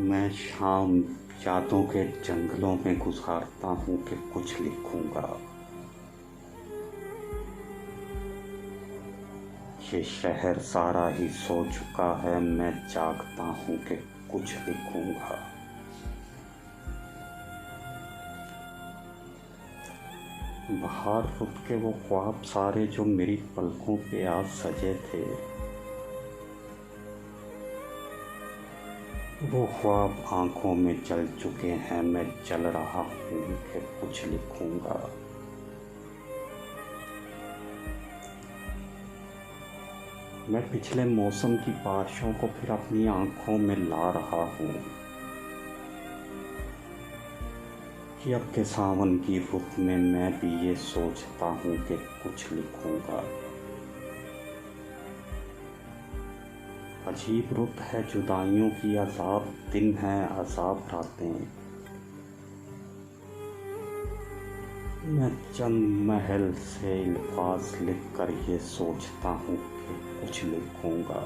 मैं शाम यादों के जंगलों में गुजारता हूँ कि कुछ लिखूंगा। ये शहर सारा ही सो चुका है, मैं जागता हूँ कि कुछ लिखूंगा। बाहर रुक के वो ख्वाब सारे जो मेरी पलकों पे आज सजे थे, वो ख्वाब आंखों में जल चुके हैं। मैं जल रहा हूँ कि कुछ लिखूंगा। मैं पिछले मौसम की बारिशों को फिर अपनी आंखों में ला रहा हूँ कि अब के सावन की रुत में मैं भी ये सोचता हूँ कि कुछ लिखूंगा। अजीब रुत है जुदाइयों की, अज़ाब दिन है अज़ाब रातें। मैं चंद महल से अल्फाज लिख कर ये सोचता हूँ कि कुछ लिखूंगा।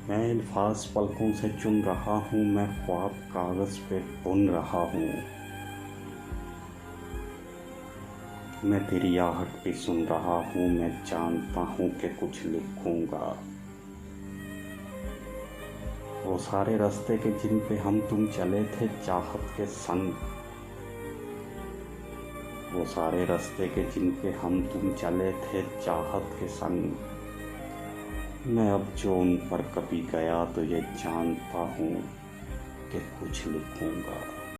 मैं अल्फाज पलकों से चुन रहा हूँ, मैं ख्वाब कागज़ पे बुन रहा हूँ। मैं तेरी आहट भी सुन रहा हूँ, मैं जानता हूँ कि कुछ लिखूंगा। वो सारे रास्ते के जिन पे हम तुम चले थे चाहत के संग, वो सारे रास्ते के जिन पे हम तुम चले थे चाहत के संग। मैं अब जो उन पर कभी गया तो ये जानता हूँ कि कुछ लिखूंगा।